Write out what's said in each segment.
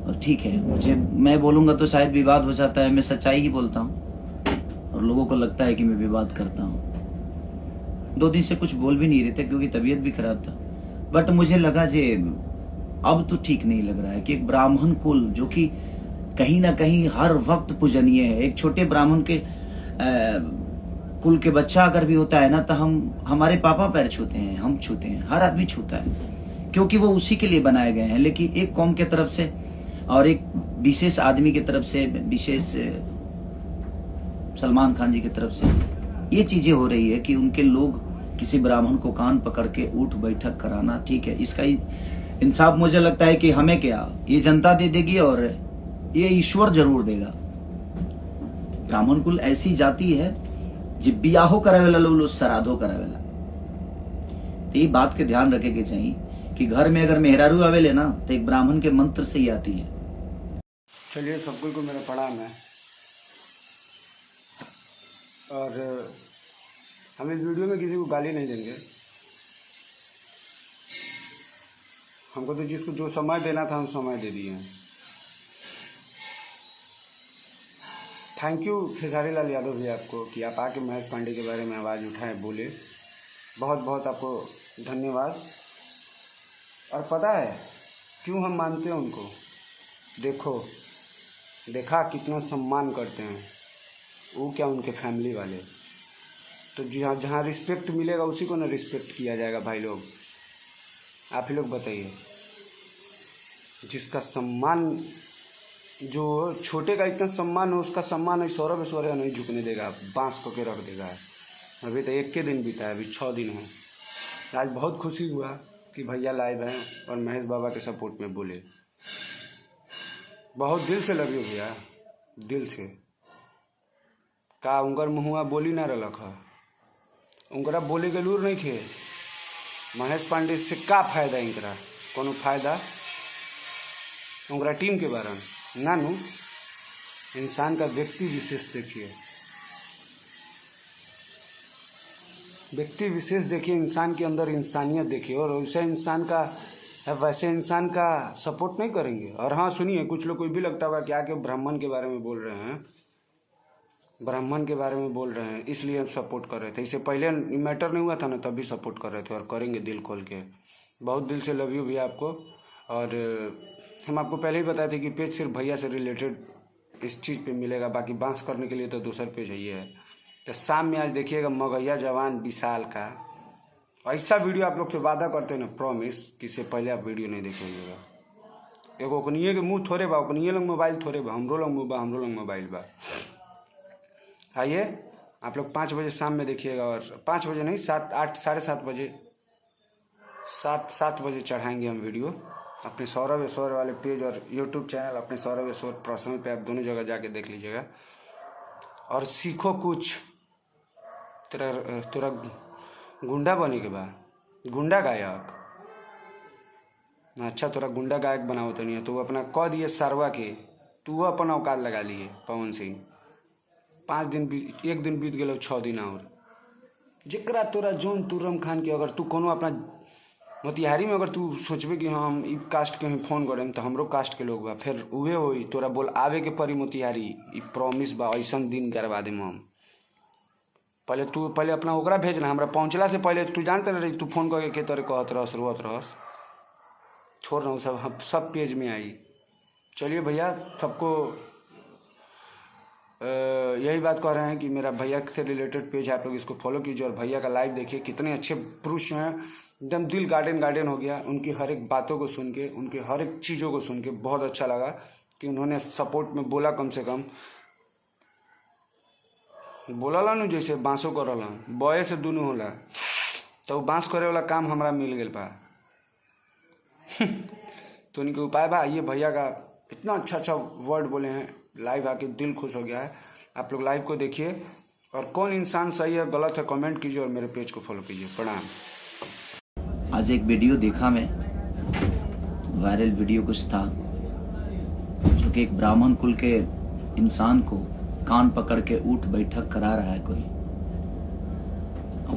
और ठीक है, मैं बोलूंगा तो शायद विवाद हो जाता है। मैं सच्चाई ही बोलता हूँ और लोगों को लगता है कि मैं विवाद करता हूँ। 2 दिन से कुछ बोल भी नहीं रहे थे क्योंकि तबीयत भी खराब था। बट मुझे लगा जे अब तो ठीक नहीं लग रहा है कि एक ब्राह्मण कुल जो कि कहीं ना कहीं हर वक्त पूजनीय है, एक छोटे ब्राह्मण के कुल के बच्चा अगर भी होता है ना तो हमारे पापा पैर छूते हैं, हम छूते हैं, हर आदमी छूता है क्योंकि वो उसी के लिए बनाए गए हैं। लेकिन एक कौम के तरफ से और एक विशेष आदमी की तरफ से, विशेष सलमान खान जी की तरफ से ये चीजें हो रही है कि उनके लोग किसी ब्राह्मण को कान पकड़ के उठ बैठक कराना, ठीक है, इसका इंसाफ मुझे लगता है कि हमें क्या, ये जनता दे देगी और ये ईश्वर जरूर देगा। ब्राह्मण कुल ऐसी जाति है जो बियाहो करावेला लोग श्राद्धो करावेला। तो ये बात के ध्यान रखे के चाहिए कि घर में अगर मेहरारू आवेले ना तो एक ब्राह्मण के मंत्र से ही आती है। चलिए, सबको को मेरा प्रणाम है। और हम इस वीडियो में किसी को गाली नहीं देंगे। हमको तो जिसको जो समय देना था हम समय दे दिए हैं। थैंक यू खेसारी लाल यादव भैया आपको कि आप आके महेश पांडे के बारे में आवाज़ उठाए, बोले। बहुत बहुत आपको धन्यवाद। और पता है क्यों हम मानते हैं उनको? देखा कितना सम्मान करते हैं वो, क्या उनके फैमिली वाले। तो जहाँ रिस्पेक्ट मिलेगा उसी को ना रिस्पेक्ट किया जाएगा। भाई लोग, आप ही लोग बताइए, जिसका सम्मान, जो छोटे का इतना सम्मान हो, उसका सम्मान ऐश्वर्य ऐश्वर्य नहीं झुकने देगा, बांस को के रख देगा। अभी तो 1 के दिन बीता है, अभी 6 दिन है। आज बहुत खुशी हुआ कि भैया लाइव हैं और महेश बाबा के सपोर्ट में बोले। बहुत दिल से लगे भैया, दिल से। का उनकर मुहुआ बोली ना रलक है, उनकरा बोले के लूर नहीं खे। महेश पांडे से का फायदा, इनकरा कोनो फायदा उनकरा टीम के बारे में नानू। इंसान का व्यक्ति विशेष देखिए, व्यक्ति विशेष देखिए, इंसान के अंदर इंसानियत देखिए। और वैसे इंसान का सपोर्ट नहीं करेंगे। और हाँ सुनिए, कुछ लोग को भी लगता होगा कि आके ब्राह्मण के बारे में बोल रहे हैं, ब्राह्मण के बारे में बोल रहे हैं इसलिए हम सपोर्ट कर रहे थे। इससे पहले मैटर नहीं हुआ था ना, तब भी सपोर्ट कर रहे थे और करेंगे दिल खोल के। बहुत दिल से लव यू भैया आपको। और हम आपको पहले ही बताए थे कि पेज सिर्फ भैया से रिलेटेड इस चीज़ पे मिलेगा, बाकी बांस करने के लिए तो दूसरा पेज है। तो शाम में आज देखिएगा मगैया जवान विशाल का ऐसा वीडियो आप लोग से वादा करते हैं ना, प्रॉमिस, कि इससे पहले आप वीडियो नहीं देखिएगा। एगो ओकनिए के मुँह थोड़े बा, ओकनिए लोग मोबाइल थोड़े बा, हमरो लोग मुँह बा, हमरो लोग मोबाइल बा। आइए आप लोग 5 बजे शाम में देखिएगा। और 5 बजे नहीं, 7, 8, 7:30 बजे, 7 बजे चढ़ाएंगे हम वीडियो अपने सौरभ ऐश्वर्य वाले पेज और यूट्यूब चैनल अपने सौरभ ऐश्वर्य पर्सनल पे। आप दोनों जगह जाके देख लीजिएगा और सीखो कुछ। तेरा गुंडा बने के बाद गुंडा गायक, अच्छा तोरा गुंडा गायक बनाओ तो नहीं है, तो वो अपना कह दिए सारवा के, तू अपन औकात लगा लिए पवन सिंह। 1 दिन बीत गए, 6 दिन और जरा तोरा जोन तुरम खान के अगर तू कोनो अपना मोतिहारी में अगर तू सोचबे कि हम ई कास्ट के ही फोन करें तो हमरो कास्ट के लोग बा, फिर उहे होई, तोरा बोल आवे के परी मोतिहारी। ई प्रॉमिस बा, ऐसा दिन करवा देम हम। पहले अपना ओकरा भेजना, हमरा पहुँचला से पहले तू जानते रही, तू फोन करके के तोरे कहत रहस, रोत रहस। छोड़ रहा हूँ, सब पेज में आई। चलिए भैया, सबको यही बात कह रहे हैं कि मेरा भैया से रिलेटेड पेज है, आप लोग इसको फॉलो कीजिए और भैया का लाइव देखिए। कितने अच्छे पुरुष हैं, एकदम दिल गार्डन हो गया उनकी हर एक बातों को सुन के, उनकी हर एक चीज़ों को सुन के। बहुत अच्छा लगा कि उन्होंने सपोर्ट में बोला, कम से कम बोला ला न, जैसे बाँसों करला बॉय से दोनों होला, तो बाँस करे वाला काम हमारा मिल गया बा। तो उनके उपाय बा, ये भैया का इतना अच्छा वर्ड बोले हैं, लाइव आके दिल खुश हो गया है। आप लोग लाइव को देखिए और कौन इंसान सही है गलत है कमेंट कीजिए और मेरे पेज को फॉलो कीजिए। प्रणाम। आज एक वीडियो देखा मैं, वायरल वीडियो कुछ था, जो कि एक ब्राह्मण कुल के इंसान को कान पकड़ के उठ बैठक करा रहा है कोई।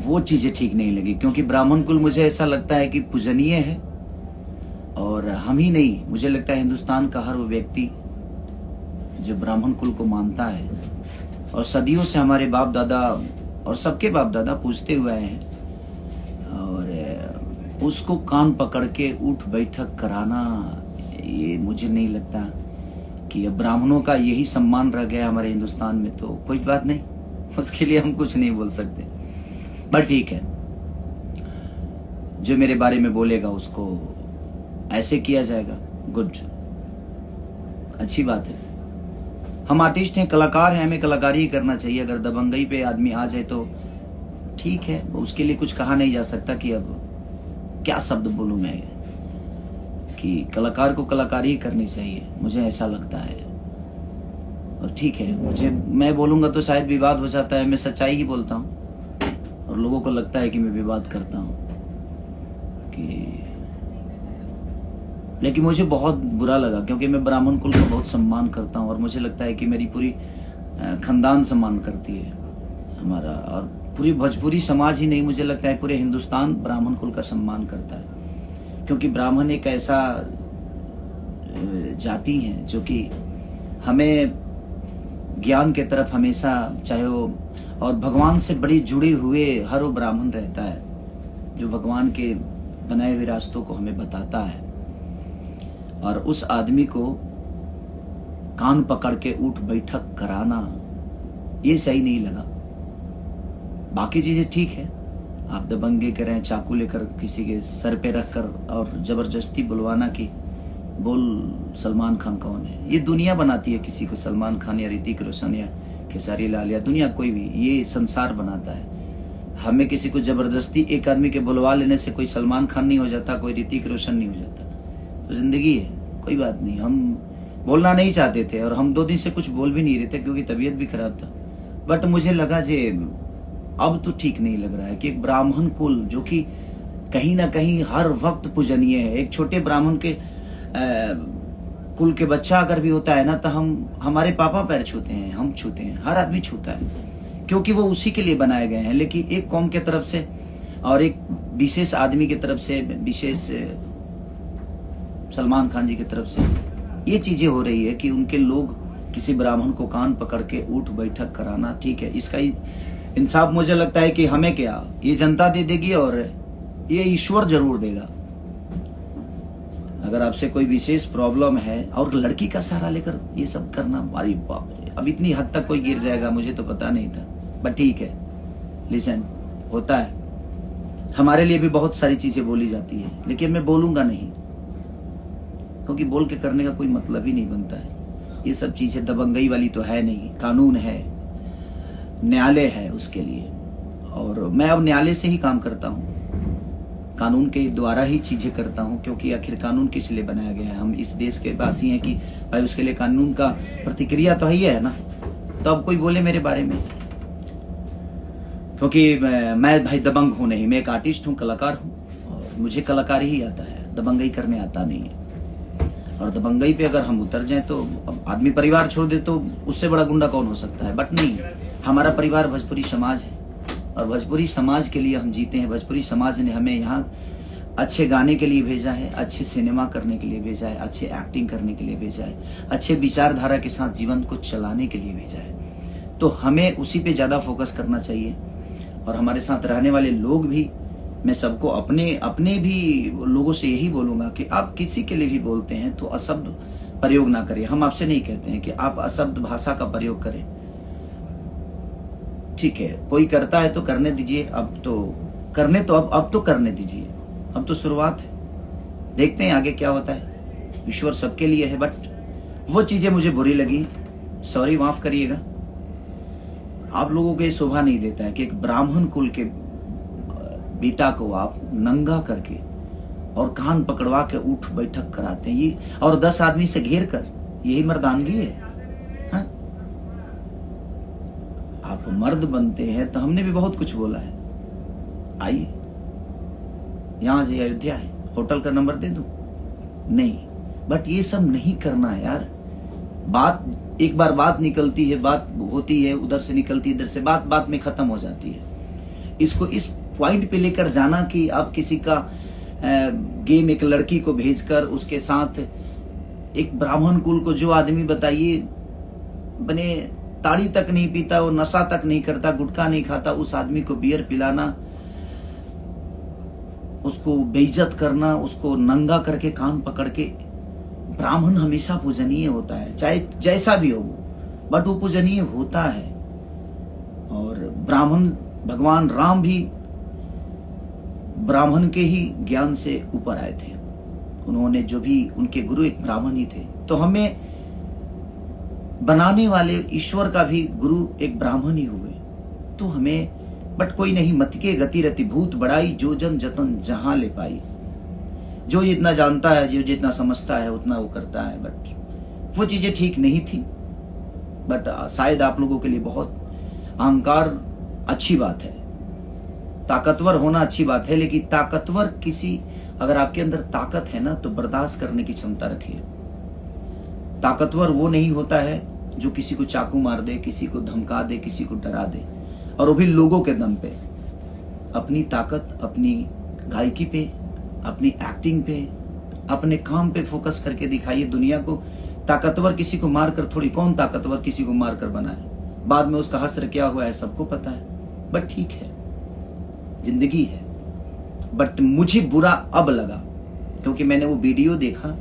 वो चीजें ठीक नहीं लगी क्योंकि ब्राह्मण कुल मुझे ऐसा लगता है कि पूजनीय है और हम ही नहीं, मुझे लगता है हिंदुस्तान का हर वो व्यक्ति जो ब्राह्मण कुल को मानता है और सदियों से हमारे बाप दादा और सबके बाप दादा पूछते हुए आए हैं, और उसको कान पकड़ के उठ बैठक कराना, ये मुझे नहीं लगता कि अब ब्राह्मणों का यही सम्मान रह गया हमारे हिंदुस्तान में। तो कोई बात नहीं, उसके लिए हम कुछ नहीं बोल सकते, बट ठीक है, जो मेरे बारे में बोलेगा उसको ऐसे किया जाएगा। गुड, अच्छी बात है। हम आर्टिस्ट हैं, कलाकार हैं, हमें कलाकारी ही करना चाहिए। अगर दबंगई पे आदमी आ जाए तो ठीक है, उसके लिए कुछ कहा नहीं जा सकता कि अब क्या शब्द बोलूं मैं, कि कलाकार को कलाकारी ही करनी चाहिए, मुझे ऐसा लगता है। और ठीक है, मैं बोलूंगा तो शायद विवाद हो जाता है, मैं सच्चाई ही बोलता हूँ और लोगों को लगता है कि मैं विवाद करता हूँ लेकिन मुझे बहुत बुरा लगा, क्योंकि मैं ब्राह्मण कुल का बहुत सम्मान करता हूँ और मुझे लगता है कि मेरी पूरी खानदान सम्मान करती है हमारा, और पूरी भोजपुरी समाज ही नहीं, मुझे लगता है पूरे हिंदुस्तान ब्राह्मण कुल का सम्मान करता है। क्योंकि ब्राह्मण एक ऐसा जाति है जो कि हमें ज्ञान के तरफ हमेशा, चाहे वो, और भगवान से बड़ी जुड़े हुए हर वो ब्राह्मण रहता है जो भगवान के बनाए हुए रास्तों को हमें बताता है, और उस आदमी को कान पकड़ के उठ बैठक कराना ये सही नहीं लगा। बाकी चीजें ठीक है, आप दबंगे करें, चाकू लेकर किसी के सर पे रखकर और जबरदस्ती बुलवाना कि बोल सलमान खान कौन है, ये दुनिया बनाती है किसी को, सलमान खान या ऋतिक रोशन या खेसारी लाल या दुनिया कोई भी, ये संसार बनाता है। हमें किसी को जबरदस्ती एक आदमी के बुलवा लेने से कोई सलमान खान नहीं हो जाता, कोई ऋतिक रोशन नहीं हो जाता। तो जिंदगी है, कोई बात नहीं। हम बोलना नहीं चाहते थे और हम 2 दिन से कुछ बोल भी नहीं रहे थे क्योंकि तबीयत भी खराब था, बट मुझे लगा जे अब तो ठीक नहीं लग रहा है कि एक ब्राह्मण कुल जो कि कहीं ना कहीं हर वक्त पूजनीय है, एक छोटे ब्राह्मण के कुल के बच्चा अगर भी होता है ना, तो हमारे पापा पैर छूते हैं, हम छूते हैं, हर आदमी छूता है, क्योंकि वो उसी के लिए बनाए गए हैं। लेकिन एक कौम के तरफ से और एक विशेष आदमी की तरफ से, विशेष सलमान खान जी की तरफ से ये चीजें हो रही है कि उनके लोग किसी ब्राह्मण को कान पकड़ के उठ बैठक कराना, ठीक है, इसका इंसाफ मुझे लगता है कि हमें क्या, ये जनता दे देगी और ये ईश्वर जरूर देगा। अगर आपसे कोई विशेष प्रॉब्लम है और लड़की का सहारा लेकर ये सब करना, अरे बाप रे, अब इतनी हद तक कोई गिर जाएगा मुझे तो पता नहीं था, बट ठीक है, लिसन, होता है। हमारे लिए भी बहुत सारी चीजें बोली जाती है, लेकिन मैं बोलूंगा नहीं, क्योंकि बोल के करने का कोई मतलब ही नहीं बनता है। ये सब चीजें दबंगई वाली तो है नहीं, कानून है, न्यायालय है उसके लिए, और मैं अब न्यायालय से ही काम करता हूँ, कानून के द्वारा ही चीजें करता हूँ, क्योंकि आखिर कानून किस लिए बनाया गया है। हम इस देश के वासी हैं कि भाई उसके लिए कानून का प्रतिक्रिया तो ही है ना। तो अब कोई बोले मेरे बारे में, क्योंकि मैं भाई दबंग हूं नहीं, मैं एक आर्टिस्ट हूँ, कलाकार हूँ, और मुझे कलाकारी ही आता है, दबंगई करने आता नहीं है। और दबंगई पे अगर हम उतर जाएं तो आदमी परिवार छोड़ दे तो उससे बड़ा गुंडा कौन हो सकता है, बट नहीं, हमारा परिवार भोजपुरी समाज है और भोजपुरी समाज के लिए हम जीते हैं। भोजपुरी समाज ने हमें यहाँ अच्छे गाने के लिए भेजा है, अच्छे सिनेमा करने के लिए भेजा है, अच्छे एक्टिंग करने के लिए भेजा है, अच्छे विचारधारा के साथ जीवन को चलाने के लिए भेजा है। तो हमें उसी पे ज्यादा फोकस करना चाहिए। और हमारे साथ रहने वाले लोग भी, मैं सबको अपने भी लोगों से यही बोलूंगा कि आप किसी के लिए भी बोलते हैं तो अशब्द प्रयोग ना करें। हम आपसे नहीं कहते हैं कि आप अशब्द भाषा का प्रयोग करें, ठीक है, कोई करता है तो करने दीजिए, अब तो करने दीजिए, अब तो शुरुआत है, देखते हैं आगे क्या होता है। ईश्वर सबके लिए है, बट वो चीजें मुझे बुरी लगी, सॉरी, माफ करिएगा। आप लोगों को ये शोभा नहीं देता है कि एक ब्राह्मण कुल के बेटा को आप नंगा करके और कान पकड़वा के उठ बैठक कराते हैं, ये और 10 आदमी से घेर कर, यही मर्दानगी है? हाँ? आप मर्द बनते हैं तो हमने भी बहुत कुछ बोला है, आइए यहां से, अयोध्या है, होटल का नंबर दे दूं? नहीं, बट ये सब नहीं करना है यार। बात एक बार बात निकलती है, बात होती है, उधर से निकलती है, इधर से, बात में खत्म हो जाती है। इसको इस पॉइंट पे लेकर जाना कि आप किसी का गेम एक लड़की को भेजकर उसके साथ एक ब्राह्मण कुल को, जो आदमी बताइए बने ताड़ी तक नहीं पीता, वो नशा तक नहीं करता, गुटखा नहीं खाता, उस आदमी को बियर पिलाना, उसको बेइज्जत करना, उसको नंगा करके कान पकड़ के। ब्राह्मण हमेशा पूजनीय होता है, चाहे जैसा भी हो वो, बट वो पूजनीय होता है। और ब्राह्मण, भगवान राम भी ब्राह्मण के ही ज्ञान से ऊपर आए थे। उन्होंने जो भी, उनके गुरु एक ब्राह्मण ही थे। तो हमें बनाने वाले ईश्वर का भी गुरु एक ब्राह्मण ही हुए। तो हमें, बट कोई नहीं, मत के गति रति भूत बढ़ाई, जो जन जतन जहां ले पाई। जो जितना जानता है, जो जितना समझता है, उतना वो करता है। बट वो चीजें ठीक नहीं थी। बट शायद आप लोगों के लिए बहुत अहंकार अच्छी बात है, ताकतवर होना अच्छी बात है, लेकिन ताकतवर किसी, अगर आपके अंदर ताकत है ना, तो बर्दाश्त करने की क्षमता रखिए। ताकतवर वो नहीं होता है जो किसी को चाकू मार दे, किसी को धमका दे, किसी को डरा दे, और वो भी लोगों के दम पे। अपनी ताकत अपनी गायकी पे, अपनी एक्टिंग पे, अपने काम पे फोकस करके दिखाइए दुनिया को। ताकतवर किसी को मारकर थोड़ी, कौन ताकतवर किसी को मारकर बना है? बाद में उसका हश्र क्या हुआ है सबको पता है। बट ठीक है, जिंदगी है। बट मुझे बुरा अब लगा, क्योंकि मैंने वो वीडियो देखा,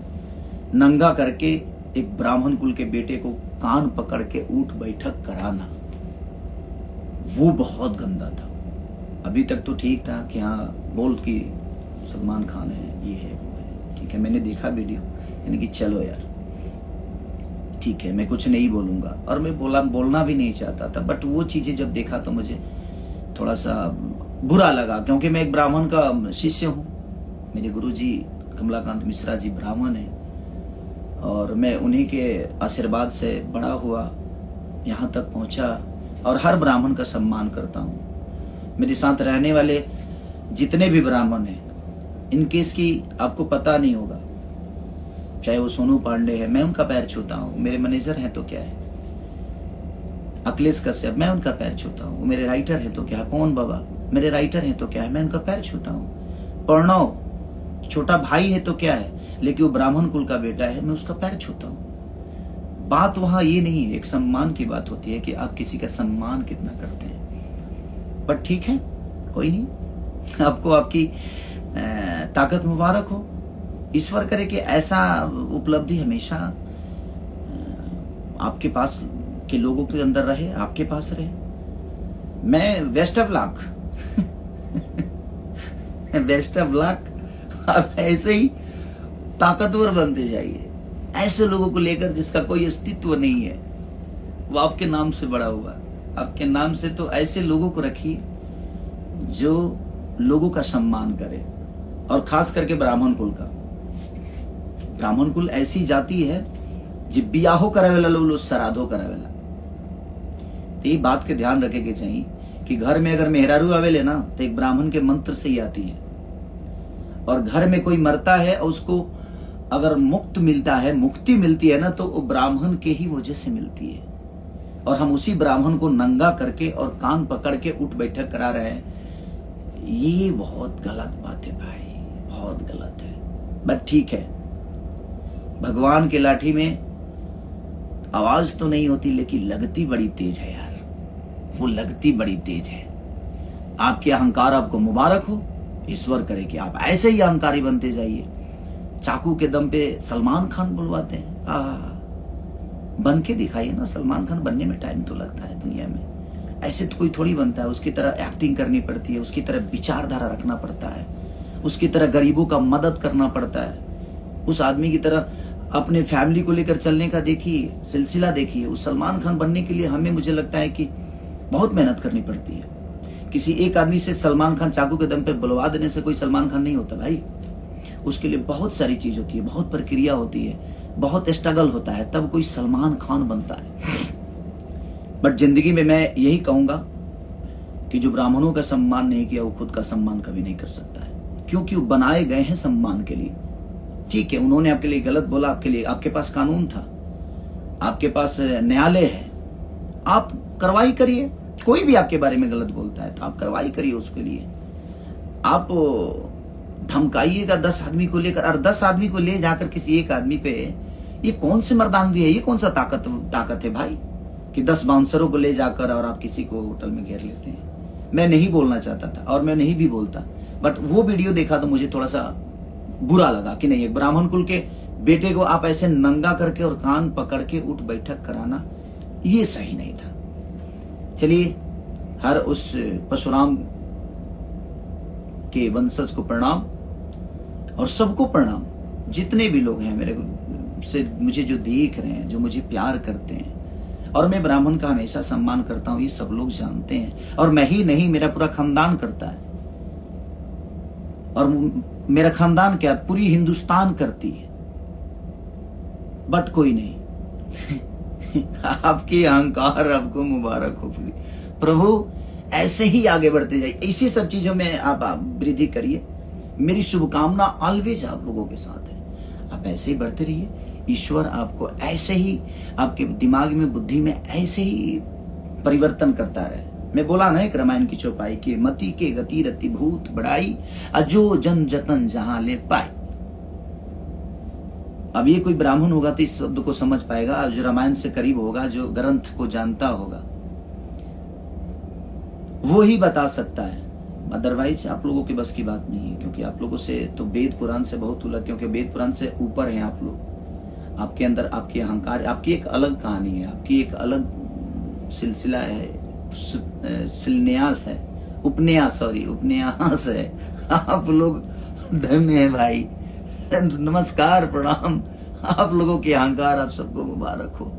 नंगा करके एक ब्राह्मण कुल के बेटे को कान पकड़ के उठ बैठक कराना, वो बहुत गंदा था। अभी तक तो ठीक था कि हाँ बोल कि सलमान खान है, ये है, वो है, ठीक है, मैंने देखा वीडियो, यानी कि चलो यार ठीक है, मैं कुछ नहीं बोलूंगा, और मैं बोलना भी नहीं चाहता था। बट वो चीजें जब देखा तो मुझे थोड़ा सा बुरा लगा, क्योंकि मैं एक ब्राह्मण का शिष्य हूँ। मेरे गुरुजी कमलाकांत मिश्रा जी ब्राह्मण हैं, और मैं उन्हीं के आशीर्वाद से बड़ा हुआ, यहाँ तक पहुंचा, और हर ब्राह्मण का सम्मान करता हूँ। मेरे साथ रहने वाले जितने भी ब्राह्मण हैं, इनकेस की आपको पता नहीं होगा, चाहे वो सोनू पांडे है, मैं उनका पैर छूता हूँ। मेरे मैनेजर हैं तो क्या है, अखिलेश कश्यप, मैं उनका पैर छूता हूँ। मेरे राइटर हैं तो क्या है, पवन बाबा मेरे राइटर हैं तो क्या है, मैं उनका पैर छूता हूँ। प्रणव छोटा भाई है तो क्या है, लेकिन वो ब्राह्मण कुल का बेटा है, मैं उसका पैर छूता हूँ। बात वहां ये नहीं है, एक सम्मान की बात होती है कि आप किसी का सम्मान कितना करते हैं। बट ठीक है, कोई नहीं, आपको आपकी ताकत मुबारक हो। ईश्वर करे कि ऐसा उपलब्धि हमेशा आपके पास के लोगों के अंदर रहे, आपके पास रहे। मैं best of luck best of luck. आप ऐसे ही ताकतवर बनते जाइए, ऐसे लोगों को लेकर जिसका कोई अस्तित्व नहीं है, वो आपके नाम से बड़ा हुआ, आपके नाम से। तो ऐसे लोगों को रखिए जो लोगों का सम्मान करे, और खास करके ब्राह्मण कुल का। ब्राह्मण कुल ऐसी जाति है जो बियाहो करावेला लोग श्राद्धो करावेला। तो ये बात के ध्यान रखे के चाहिए कि घर में अगर मेहरारू आवेले ना, तो एक ब्राह्मण के मंत्र से ही आती है। और घर में कोई मरता है और उसको अगर मुक्त मिलता है, मुक्ति मिलती है ना, तो वो ब्राह्मण के ही वजह से मिलती है। और हम उसी ब्राह्मण को नंगा करके और कान पकड़ के उठ बैठक करा रहे हैं, ये बहुत गलत बात है भाई, बहुत गलत है। बट ठीक है, भगवान के लाठी में आवाज तो नहीं होती, लेकिन लगती बड़ी तेज है यार, वो लगती बड़ी तेज है। आपके अहंकार आपको मुबारक हो, ईश्वर करे कि आप ऐसे ही अहंकारी बनते जाइए। चाकू के दम पे सलमान खान बुलवाते हैं, बन के दिखाइए ना। सलमान खान बनने में टाइम तो लगता है दुनिया में, ऐसे तो कोई थोड़ी बनता है। उसकी तरह एक्टिंग करनी पड़ती है, उसकी तरह विचारधारा रखना पड़ता है, उसकी तरह गरीबों का मदद करना पड़ता है, उस आदमी की तरह अपने फैमिली को लेकर चलने का देखिए, सिलसिला देखिए। उस सलमान खान बनने के लिए हमें, मुझे लगता है कि बहुत मेहनत करनी पड़ती है। किसी एक आदमी से सलमान खान चाकू के दम पे बुलवा देने से कोई सलमान खान नहीं होता भाई। उसके लिए बहुत सारी चीज होती है, बहुत प्रक्रिया होती है, बहुत स्ट्रगल होता है, तब कोई सलमान खान बनता है। बट जिंदगी में मैं यही कहूंगा कि जो ब्राह्मणों का सम्मान नहीं किया, वो खुद का सम्मान कभी नहीं कर सकता है, क्योंकि वो बनाए गए हैं सम्मान के लिए। ठीक है, उन्होंने आपके लिए गलत बोला, आपके लिए, आपके पास कानून था, आपके पास न्यायालय है, आप कार्रवाई करिए। कोई भी आपके बारे में गलत बोलता है तो आप कार्रवाई करिए उसके लिए। आप धमकाइएगा 10 आदमी को लेकर, और 10 आदमी को ले जाकर किसी एक आदमी पे, ये कौन सी मर्दानगी है, ये कौन सा ताकत है भाई, कि 10 बाउंसरों को ले जाकर और आप किसी को होटल में घेर लेते हैं। मैं नहीं बोलना चाहता था और मैं नहीं भी बोलता, बट वो वीडियो देखा तो मुझे थोड़ा सा बुरा लगा कि नहीं, एक ब्राह्मण कुल के बेटे को आप ऐसे नंगा करके और कान पकड़ के उठ बैठक कराना, ये सही नहीं था। चलिए, हर उस परशुराम के वंशज को प्रणाम और सबको प्रणाम, जितने भी लोग हैं मेरे से मुझे जो देख रहे हैं, जो मुझे प्यार करते हैं, और मैं ब्राह्मण का हमेशा सम्मान करता हूं, ये सब लोग जानते हैं। और मैं ही नहीं, मेरा पूरा खानदान करता है, और मेरा खानदान क्या, पूरी हिंदुस्तान करती है, बट कोई नहीं। आपकी अहंकार आपको मुबारक हो प्रभु, ऐसे ही आगे बढ़ते जाइए, इसी सब चीजों में आप वृद्धि करिए। मेरी शुभकामना ऑलवेज आप लोगों के साथ है, आप ऐसे ही बढ़ते रहिए। ईश्वर आपको ऐसे ही, आपके दिमाग में, बुद्धि में ऐसे ही परिवर्तन करता रहे। मैं बोला ना एक रामायण की चौपाई की, मति के गति रति भूत बढ़ाई, अजो जन जतन जहां ले पाए। अब ये कोई ब्राह्मण होगा तो इस शब्द को समझ पाएगा, जो रामायण से करीब होगा, जो ग्रंथ को जानता होगा, वो ही बता सकता है। अदरवाइज आप लोगों के बस की बात नहीं है, क्योंकि आप लोगों से तो वेद पुराण से बहुत अलग, क्योंकि वेद पुराण से ऊपर हैं आप लोग। आपके अंदर आपकी अहंकार, आपकी एक अलग कहानी है, आपकी एक अलग सिलसिला है, शिलान्यास है, उपन्यास है। आप लोग धन्य है भाई। नमस्कार, प्रणाम। आप लोगों की अहंकार आप सबको मुबारक हो।